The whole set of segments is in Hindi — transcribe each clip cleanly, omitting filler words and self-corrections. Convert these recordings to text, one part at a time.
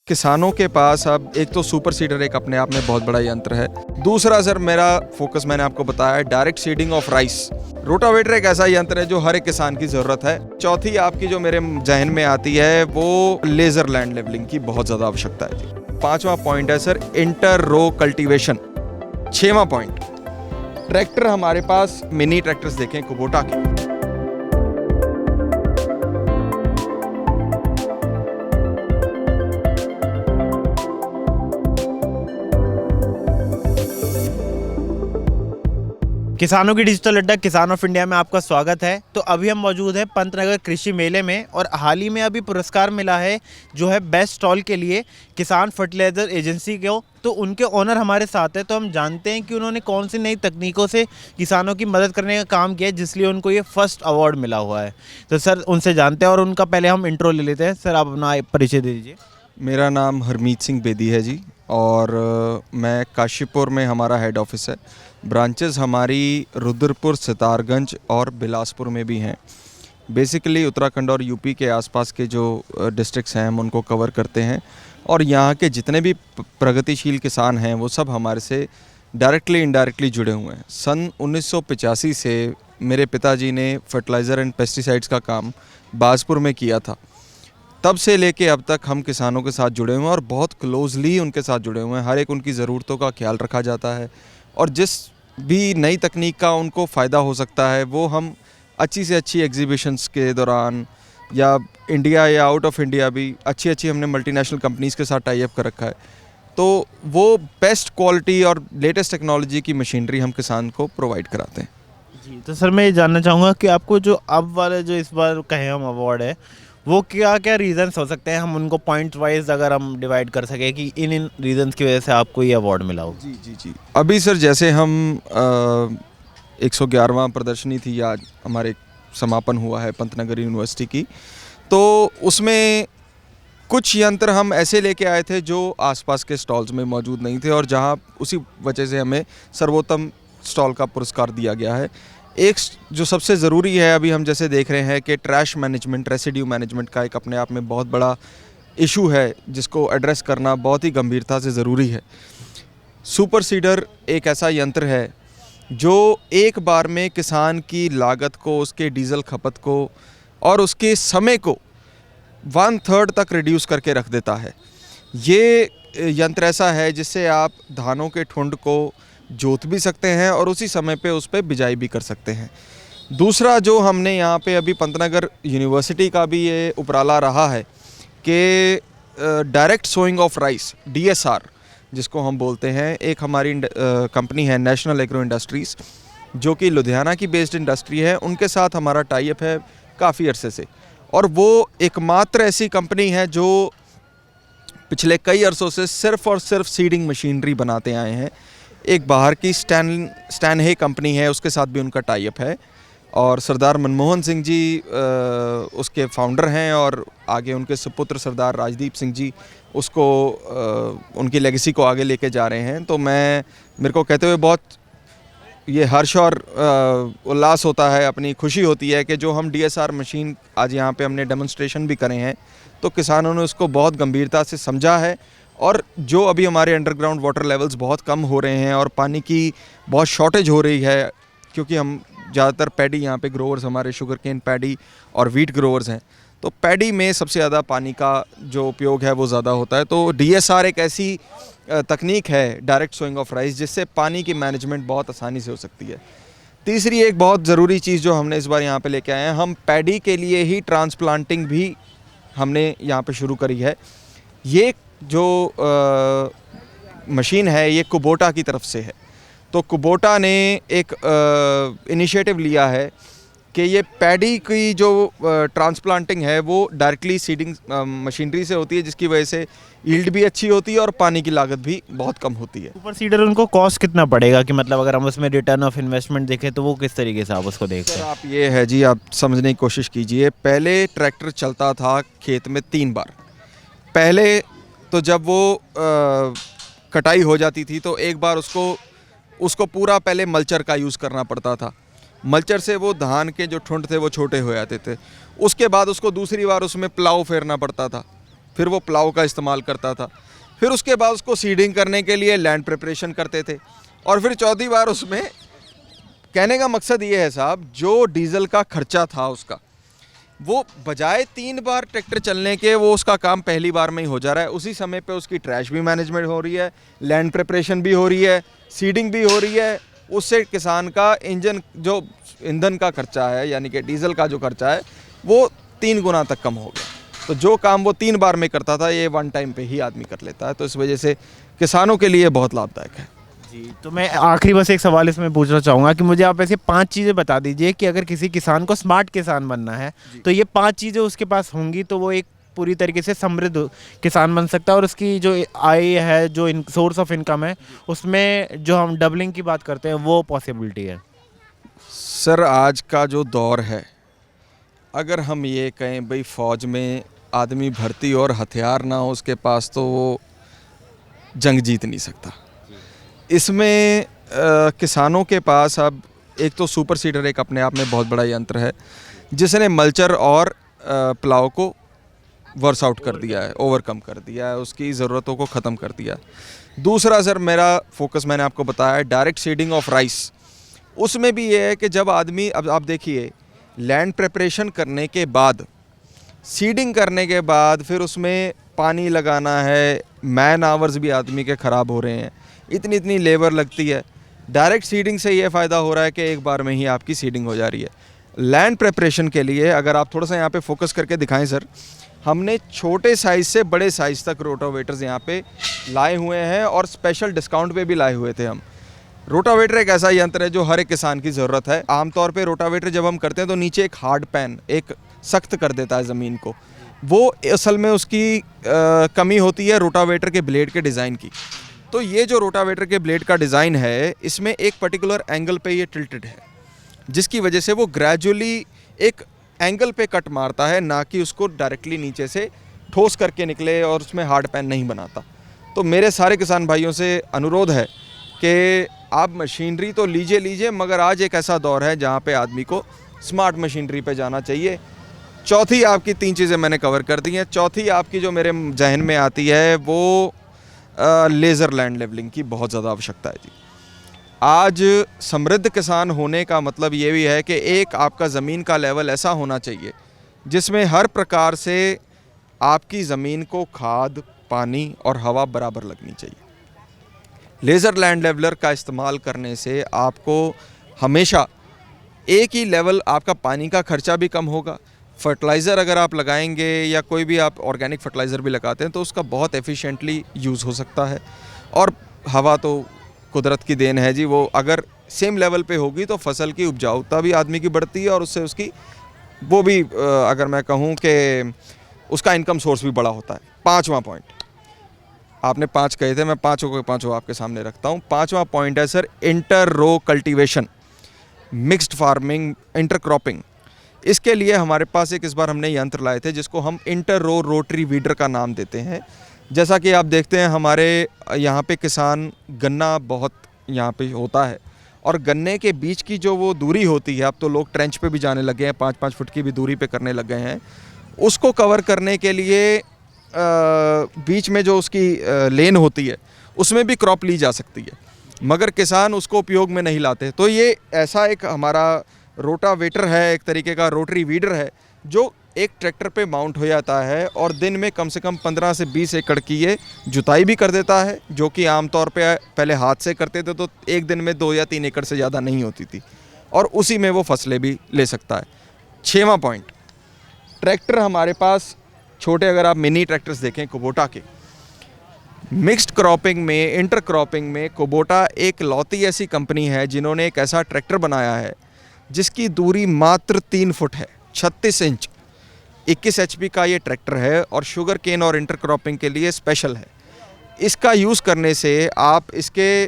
किसानों के पास अब एक तो सुपर सीडर एक अपने आप में बहुत बड़ा यंत्र है। दूसरा सर मेरा फोकस मैंने आपको बताया है direct seeding of rice. Rotavator एक ऐसा यंत्र है जो हर एक किसान की ज़रूरत है। चौथी आपकी जो मेरे जहन में आती है वो लेज़र लैंड लेवलिंग की बहुत ज़्यादा आवश्यकता है जी। पांचवा पॉइंट है सर इंटर रो कल्टीवेशन। छठवां पॉइंट ट्रैक्टर हमारे पास मिनी ट्रैक्टर्स देखें कुबोटा के। किसानों की डिजिटल अड्डा किसान ऑफ इंडिया में आपका स्वागत है। तो अभी हम मौजूद हैं पंतनगर कृषि मेले में और हाल ही में अभी पुरस्कार मिला है जो है बेस्ट स्टॉल के लिए किसान फर्टिलाइजर एजेंसी को। तो उनके ओनर हमारे साथ है, तो हम जानते हैं कि उन्होंने कौन सी नई तकनीकों से किसानों की मदद करने का काम किया है जिसलिए उनको ये फर्स्ट अवार्ड मिला हुआ है। तो सर उनसे जानते हैं और उनका पहले हम इंट्रो ले लेते हैं। सर आप अपना परिचय दे दीजिए। मेरा नाम हरमीत सिंह बेदी है जी और मैं काशीपुर में हमारा हेड ऑफिस है। ब्रांचेस हमारी रुद्रपुर, सितारगंज और बिलासपुर में भी हैं। बेसिकली उत्तराखंड और यूपी के आसपास के जो डिस्ट्रिक्ट्स हैं हम उनको कवर करते हैं और यहाँ के जितने भी प्रगतिशील किसान हैं वो सब हमारे से डायरेक्टली इनडायरेक्टली जुड़े हुए हैं। सन 1985 से मेरे पिताजी ने फर्टिलाइज़र एंड पेस्टिसाइड्स का काम बाजपुर में किया था। तब से लेके अब तक हम किसानों के साथ जुड़े हुए हैं और बहुत क्लोजली उनके साथ जुड़े हुए हैं। हर एक उनकी ज़रूरतों का ख्याल रखा जाता है और जिस भी नई तकनीक का उनको फ़ायदा हो सकता है वो हम अच्छी से अच्छी एग्जीबिशंस के दौरान या इंडिया या आउट ऑफ इंडिया भी अच्छी हमने मल्टीनेशनल कंपनीज़ के साथ टाई अप कर रखा है। तो वो बेस्ट क्वालिटी और लेटेस्ट टेक्नोलॉजी की मशीनरी हम किसान को प्रोवाइड कराते हैं जी। तो सर मैं ये जानना चाहूँगा कि आपको जो अब वाले जो इस बार कहे हम अवार्ड है वो क्या क्या रीज़न्स हो सकते हैं, हम उनको पॉइंट वाइज अगर हम डिवाइड कर सकें कि इन रीज़न्स की वजह से आपको ये अवार्ड मिला हो। जी। अभी सर जैसे हम 111वां प्रदर्शनी थी आज हमारे समापन हुआ है पंतनगर यूनिवर्सिटी की, तो उसमें कुछ यंत्र हम ऐसे लेके आए थे जो आसपास के स्टॉल्स में मौजूद नहीं थे और जहां उसी वजह से हमें सर्वोत्तम स्टॉल का पुरस्कार दिया गया है। एक जो सबसे ज़रूरी है अभी हम जैसे देख रहे हैं कि ट्रैश मैनेजमेंट, रेसिड्यू मैनेजमेंट का एक अपने आप में बहुत बड़ा इशू है जिसको एड्रेस करना बहुत ही गंभीरता से ज़रूरी है। सुपर सीडर एक ऐसा यंत्र है जो एक बार में किसान की लागत को, उसके डीजल खपत को और उसके समय को 1/3 तक रिड्यूस करके रख देता है। ये यंत्र ऐसा है जिससे आप धानों के ठुंड को जोत भी सकते हैं और उसी समय पे उस पर बिजाई भी कर सकते हैं। दूसरा जो हमने यहाँ पे अभी पंतनगर यूनिवर्सिटी का भी ये उपराला रहा है कि direct sowing of rice DSR जिसको हम बोलते हैं, एक हमारी कंपनी है नेशनल एग्रो इंडस्ट्रीज़ जो कि लुधियाना की बेस्ड इंडस्ट्री है। उनके साथ हमारा टाई अप है काफ़ी अरसे से और वो एकमात्र ऐसी कंपनी है जो पिछले कई अरसों से सिर्फ़ और सिर्फ सीडिंग मशीनरी बनाते आए हैं। एक बाहर की स्टैनहे कंपनी है, उसके साथ भी उनका टाई अप है और सरदार मनमोहन सिंह जी उसके फाउंडर हैं और आगे उनके सुपुत्र सरदार राजदीप सिंह जी उसको उनकी लेगेसी को आगे लेके जा रहे हैं। तो मेरे को कहते हुए बहुत ये हर्ष और उल्लास होता है, अपनी खुशी होती है कि जो हम DSR मशीन आज यहाँ पे हमने डेमोन्स्ट्रेशन भी करे हैं तो किसानों ने उसको बहुत गंभीरता से समझा है और जो अभी हमारे अंडरग्राउंड वाटर लेवल्स बहुत कम हो रहे हैं और पानी की बहुत शॉर्टेज हो रही है क्योंकि हम ज़्यादातर पैडी यहाँ पे ग्रोवर्स हमारे शुगर केन पैडी और वीट ग्रोवर्स हैं, तो पैडी में सबसे ज़्यादा पानी का जो उपयोग है वो ज़्यादा होता है। तो DSR एक ऐसी तकनीक है डायरेक्ट सोइंग ऑफ राइस जिससे पानी की मैनेजमेंट बहुत आसानी से हो सकती है। तीसरी एक बहुत ज़रूरी चीज़ जो हमने इस बार यहाँ पे लेके आए हैं, हम पैडी के लिए ही ट्रांसप्लांटिंग भी हमने यहाँ पे शुरू करी है। ये जो मशीन है ये कुबोटा की तरफ से है। तो कुबोटा ने एक इनिशिएटिव लिया है कि ये पैडी की जो ट्रांसप्लांटिंग है वो डायरेक्टली सीडिंग मशीनरी से होती है जिसकी वजह से यील्ड भी अच्छी होती है और पानी की लागत भी बहुत कम होती है। सुपर सीडर उनको कॉस्ट कितना पड़ेगा कि मतलब अगर हम उसमें रिटर्न ऑफ इन्वेस्टमेंट देखें तो वो किस तरीके से आप उसको देखते हैं? आप ये है जी, आप समझने की कोशिश कीजिए। पहले ट्रैक्टर चलता था खेत में 3 बार। पहले तो जब वो कटाई हो जाती थी तो एक बार उसको पूरा पहले मल्चर का यूज़ करना पड़ता था। मल्चर से वो धान के जो ठुंड थे वो छोटे हो जाते थे। उसके बाद उसको दूसरी बार उसमें प्लाव फेरना पड़ता था फिर वो प्लाव का इस्तेमाल करता था, फिर उसके बाद उसको सीडिंग करने के लिए लैंड प्रिपरेशन करते थे, और फिर चौथी बार उसमें, कहने का मकसद ये है साहब, जो डीजल का खर्चा था उसका, वो बजाय 3 बार ट्रैक्टर चलने के वो उसका काम पहली बार में ही हो जा रहा है। उसी समय पे उसकी ट्रैश भी मैनेजमेंट हो रही है, लैंड प्रिपरेशन भी हो रही है, सीडिंग भी हो रही है। उससे किसान का इंजन जो ईंधन का खर्चा है, यानी कि डीजल का जो खर्चा है, वो 3 गुना तक कम हो गया। तो जो काम वो 3 बार में करता था, ये 1 टाइम पे ही आदमी कर लेता है। तो इस वजह से किसानों के लिए बहुत लाभदायक है। जी, तो मैं आखिरी बस एक सवाल इसमें पूछना चाहूँगा कि मुझे आप ऐसे 5 चीज़ें बता दीजिए कि अगर किसी किसान को स्मार्ट किसान बनना है तो ये 5 चीज़ें उसके पास होंगी तो वो एक पूरी तरीके से समृद्ध किसान बन सकता है, और उसकी जो आय है, जो सोर्स ऑफ इनकम है, उसमें जो हम डबलिंग की बात करते हैं वो पॉसिबिलिटी है। सर, आज का जो दौर है, अगर हम ये कहें भाई फ़ौज में आदमी भर्ती और हथियार ना हो उसके पास, तो वो जंग जीत नहीं सकता। इसमें किसानों के पास अब एक तो सुपर सीडर एक अपने आप में बहुत बड़ा यंत्र है, जिसने मल्चर और प्लाव को वर्स आउट कर दिया है, ओवरकम कर दिया है, उसकी ज़रूरतों को ख़त्म कर दिया। दूसरा सर, मेरा फोकस मैंने आपको बताया है डायरेक्ट सीडिंग ऑफ राइस। उसमें भी ये है कि जब आदमी, अब आप देखिए, लैंड प्रिपरेशन करने के बाद, सीडिंग करने के बाद, फिर उसमें पानी लगाना है, मैन आवर्स भी आदमी के ख़राब हो रहे हैं, इतनी लेबर लगती है। डायरेक्ट सीडिंग से ये फ़ायदा हो रहा है कि एक बार में ही आपकी सीडिंग हो जा रही है। लैंड प्रिपरेशन के लिए अगर आप थोड़ा सा यहाँ पे फोकस करके दिखाएं सर, हमने छोटे साइज़ से बड़े साइज़ तक रोटावेटर्स यहाँ पे लाए हुए हैं, और स्पेशल डिस्काउंट पे भी लाए हुए थे हम। रोटावेटर एक ऐसा यंत्र है जो हर एक किसान की ज़रूरत है। आमतौर पे रोटावेटर जब हम करते हैं तो नीचे एक हार्ड पैन, एक सख्त कर देता है ज़मीन को, वो असल में उसकी कमी होती है रोटावेटर के ब्लेड के डिज़ाइन की। तो ये जो रोटावेटर के ब्लेड का डिज़ाइन है, इसमें एक पर्टिकुलर एंगल पे ये टिल्टेड है, जिसकी वजह से वो ग्रेजुअली एक एंगल पे कट मारता है, ना कि उसको डायरेक्टली नीचे से ठोस करके निकले, और उसमें हार्ड पैन नहीं बनाता। तो मेरे सारे किसान भाइयों से अनुरोध है कि आप मशीनरी तो लीजिए, मगर आज एक ऐसा दौर है जहाँ पे आदमी को स्मार्ट मशीनरी पे जाना चाहिए। चौथी आपकी 3 चीज़ें मैंने कवर कर दी हैं। चौथी आपकी जो मेरे जहन में आती है वो लेज़र लैंड लेवलिंग की बहुत ज़्यादा आवश्यकता है जी। आज समृद्ध किसान होने का मतलब ये भी है कि एक आपका ज़मीन का लेवल ऐसा होना चाहिए जिसमें हर प्रकार से आपकी ज़मीन को खाद, पानी और हवा बराबर लगनी चाहिए। लेज़र लैंड लेवलर का इस्तेमाल करने से आपको हमेशा एक ही लेवल, आपका पानी का खर्चा भी कम होगा। फर्टिलाइज़र अगर आप लगाएंगे या कोई भी आप ऑर्गेनिक फर्टिलाइज़र भी लगाते हैं तो उसका बहुत एफिशिएंटली यूज़ हो सकता है। और हवा तो कुदरत की देन है जी, वो अगर सेम लेवल पे होगी तो फसल की उपजाऊता भी आदमी की बढ़ती है, और उससे उसकी वो भी अगर मैं कहूँ कि उसका इनकम सोर्स भी बड़ा होता है। 5वां पॉइंट, आपने 5 कहे थे, मैं 5 के 5 आपके सामने रखता हूँ। 5वां पॉइंट है सर इंटर रो कल्टीवेशन, मिक्स्ड फार्मिंग, इंटरक्रॉपिंग। इसके लिए हमारे पास एक इस बार हमने यंत्र लाए थे जिसको हम इंटर रो रोटरी वीडर का नाम देते हैं। जैसा कि आप देखते हैं हमारे यहाँ पे किसान, गन्ना बहुत यहाँ पे होता है, और गन्ने के बीच की जो वो दूरी होती है, अब तो लोग ट्रेंच पे भी जाने लगे हैं, 5-5 फुट की भी दूरी पे करने लग गए हैं। उसको कवर करने के लिए बीच में जो उसकी लेन होती है उसमें भी क्रॉप ली जा सकती है, मगर किसान उसको उपयोग में नहीं लाते। तो ये ऐसा एक हमारा रोटावेटर है, एक तरीके का रोटरी वीडर है, जो एक ट्रैक्टर पे माउंट हो जाता है और दिन में कम से कम 15 से 20 एकड़ की ये जुताई भी कर देता है, जो कि आमतौर पे पहले हाथ से करते थे तो एक दिन में 2 या 3 एकड़ से ज़्यादा नहीं होती थी, और उसी में वो फसलें भी ले सकता है। 6वां पॉइंट, ट्रैक्टर हमारे पास छोटे, अगर आप मिनी ट्रैक्टर्स देखें कुबोटा के, मिक्स्ड क्रॉपिंग में, इंटर क्रॉपिंग में कुबोटा एक लौती ऐसी कंपनी है जिन्होंने एक ऐसा ट्रैक्टर बनाया है जिसकी दूरी मात्र 3 फुट है, 36 इंच, 21 HP का ये ट्रैक्टर है, और शुगर केन और इंटर क्रॉपिंग के लिए स्पेशल है। इसका यूज़ करने से आप इसके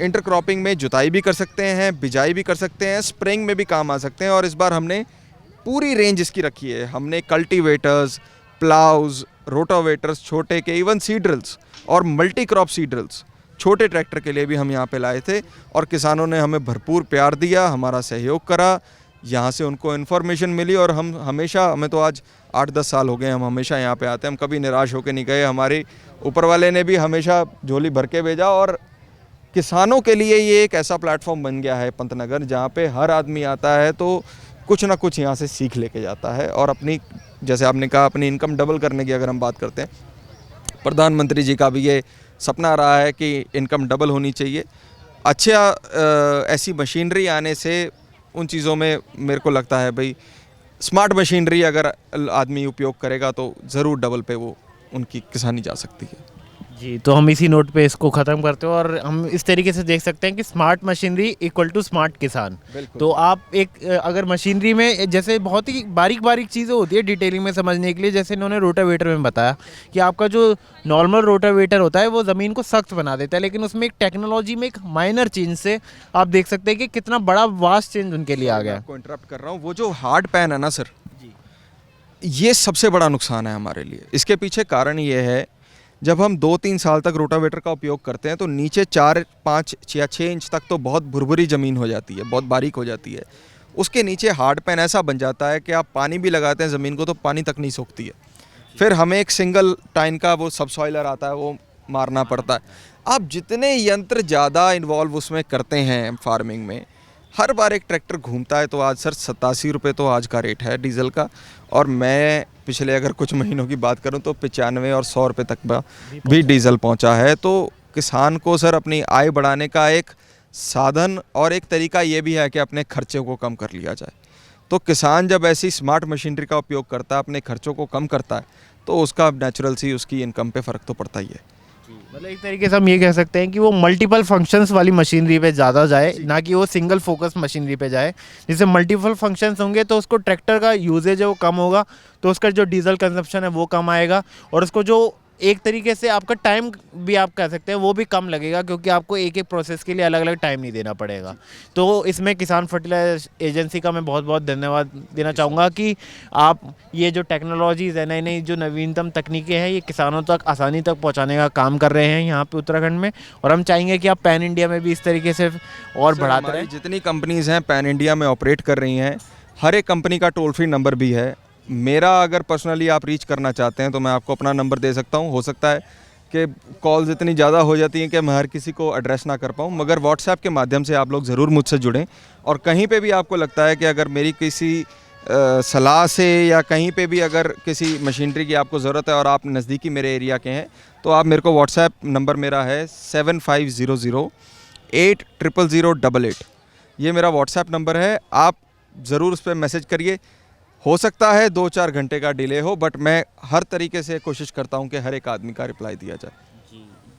इंटर क्रॉपिंग में जुताई भी कर सकते हैं, बिजाई भी कर सकते हैं, स्प्रेइंग में भी काम आ सकते हैं। और इस बार हमने पूरी रेंज इसकी रखी है। हमने कल्टीवेटर्स, प्लाउज, रोटावेटर्स छोटे के, इवन सीड्रिल्स और मल्टी क्रॉप सीड्रिल्स छोटे ट्रैक्टर के लिए भी हम यहाँ पे लाए थे, और किसानों ने हमें भरपूर प्यार दिया, हमारा सहयोग करा। यहाँ से उनको इन्फॉर्मेशन मिली और हम हमेशा, हमें तो आज 8-10 साल हो गए, हम हमेशा यहाँ पे आते हैं, हम कभी निराश होकर नहीं गए। हमारे ऊपर वाले ने भी हमेशा झोली भर के भेजा और किसानों के लिए ये एक ऐसा प्लेटफॉर्म बन गया है पंतनगर, जहाँ पे हर आदमी आता है तो कुछ ना कुछ यहाँ से सीख लेके जाता है और अपनी, जैसे आपने कहा, अपनी इनकम डबल करने की अगर हम बात करते हैं, प्रधानमंत्री जी का भी ये सपना रहा है कि इनकम डबल होनी चाहिए। ऐसी मशीनरी आने से उन चीज़ों में मेरे को लगता है भाई, स्मार्ट मशीनरी अगर आदमी उपयोग करेगा तो ज़रूर डबल पे वो उनकी किसानी जा सकती है। जी, तो हम इसी नोट पे इसको ख़त्म करते हैं और हम इस तरीके से देख सकते हैं कि smart machinery equal to smart किसान। तो आप एक अगर मशीनरी में जैसे बहुत ही बारीक बारीक चीज़ें होती है डिटेलिंग में समझने के लिए, जैसे इन्होंने रोटावेटर में बताया कि आपका जो नॉर्मल रोटावेटर होता है वो ज़मीन को सख्त बना देता है, लेकिन उसमें एक टेक्नोलॉजी में एक माइनर चेंज से आप देख सकते हैं कि कितना बड़ा वास्ट चेंज उनके लिए आ गया। आपको इंटरप्ट कर रहा हूँ, वो जो हार्ड पैन है ना सर, ये सबसे बड़ा नुकसान है हमारे लिए। इसके पीछे कारण ये है, जब हम 2-3 साल तक रोटावेटर का उपयोग करते हैं तो नीचे 4-5 या 6 इंच तक तो बहुत भुरभुरी ज़मीन हो जाती है, बहुत बारीक हो जाती है। उसके नीचे हार्ड पैन ऐसा बन जाता है कि आप पानी भी लगाते हैं ज़मीन को तो पानी तक नहीं सोखती है। फिर हमें एक सिंगल टाइन का वो सबसॉइलर आता है, वो मारना पड़ता है। आप जितने यंत्र ज़्यादा इन्वॉल्व उसमें करते हैं फार्मिंग में, हर बार एक ट्रैक्टर घूमता है तो आज सर 87 रुपये तो आज का रेट है डीजल का, और मैं पिछले अगर कुछ महीनों की बात करूं तो 95 और 100 रुपये तक भी डीजल पहुंचा है। तो किसान को सर अपनी आय बढ़ाने का एक साधन और एक तरीका ये भी है कि अपने खर्चे को कम कर लिया जाए। तो किसान जब ऐसी स्मार्ट मशीनरी का उपयोग करता है, अपने खर्चों को कम करता है, तो उसका नेचुरल सी उसकी इनकम पे फ़र्क तो पड़ता ही है। मतलब एक तरीके से हम ये कह सकते हैं कि वो मल्टीपल फंक्शंस वाली मशीनरी पे ज़्यादा जाए, ना कि वो सिंगल फोकस मशीनरी पे जाए। जैसे मल्टीपल फंक्शंस होंगे तो उसको ट्रैक्टर का यूजेज है वो कम होगा, तो उसका जो डीजल कंजप्शन है वो कम आएगा, और उसको जो एक तरीके से आपका टाइम भी आप कह सकते हैं वो भी कम लगेगा, क्योंकि आपको एक एक प्रोसेस के लिए अलग अलग टाइम नहीं देना पड़ेगा। तो इसमें किसान फर्टिलाइजर एजेंसी का मैं बहुत बहुत धन्यवाद देना चाहूँगा कि आप ये जो टेक्नोलॉजीज़ है, नई नई जो नवीनतम तकनीकें हैं, ये किसानों तक आसानी तक पहुँचाने का काम कर रहे हैं यहाँ पे उत्तराखंड में, और हम चाहेंगे कि आप पैन इंडिया में भी इस तरीके से और बढ़ाते रहें। जितनी कंपनीज़ हैं पैन इंडिया में ऑपरेट कर रही हैं, हर एक कंपनी का टोल फ्री नंबर भी है। मेरा अगर पर्सनली आप रीच करना चाहते हैं तो मैं आपको अपना नंबर दे सकता हूं। हो सकता है कि कॉल्स इतनी ज़्यादा हो जाती हैं कि मैं हर किसी को एड्रेस ना कर पाऊं, मगर व्हाट्सएप के माध्यम से आप लोग ज़रूर मुझसे जुड़ें। और कहीं पे भी आपको लगता है कि अगर मेरी किसी सलाह से या कहीं पे भी अगर किसी मशीनरी की आपको ज़रूरत है और आप नज़दीकी मेरे एरिया के हैं, तो आप मेरे को व्हाट्सएप नंबर मेरा है 7500800088। ये मेरा व्हाट्सएप नंबर है, आप ज़रूर उस पर मैसेज करिए। हो सकता है 2-4 घंटे का डिले हो, बट मैं हर तरीके से कोशिश करता हूं कि हर एक आदमी का रिप्लाई दिया जाए।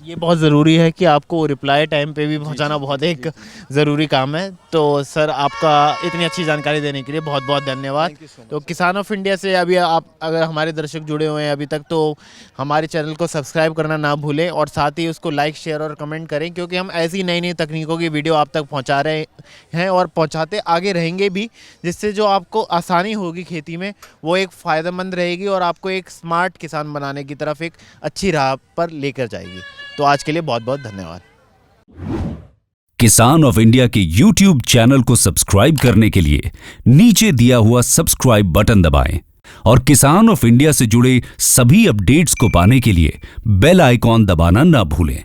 ये बहुत ज़रूरी है कि आपको रिप्लाई टाइम पे भी पहुंचाना बहुत एक ज़रूरी काम है। तो सर, आपका इतनी अच्छी जानकारी देने के लिए बहुत बहुत धन्यवाद। तो किसान ऑफ इंडिया से अभी आप अगर हमारे दर्शक जुड़े हुए हैं अभी तक, तो हमारे चैनल को सब्सक्राइब करना ना भूलें, और साथ ही उसको लाइक, शेयर और कमेंट करें, क्योंकि हम ऐसी नई नई तकनीकों की वीडियो आप तक पहुँचा रहे हैं और पहुँचाते आगे रहेंगे भी, जिससे जो आपको आसानी होगी खेती में वो एक फ़ायदेमंद रहेगी और आपको एक स्मार्ट किसान बनाने की तरफ एक अच्छी राह पर लेकर जाएगी। तो आज के लिए बहुत बहुत धन्यवाद। किसान ऑफ इंडिया के YouTube चैनल को सब्सक्राइब करने के लिए नीचे दिया हुआ सब्सक्राइब बटन दबाएं और किसान ऑफ इंडिया से जुड़े सभी अपडेट्स को पाने के लिए बेल आइकॉन दबाना ना भूलें।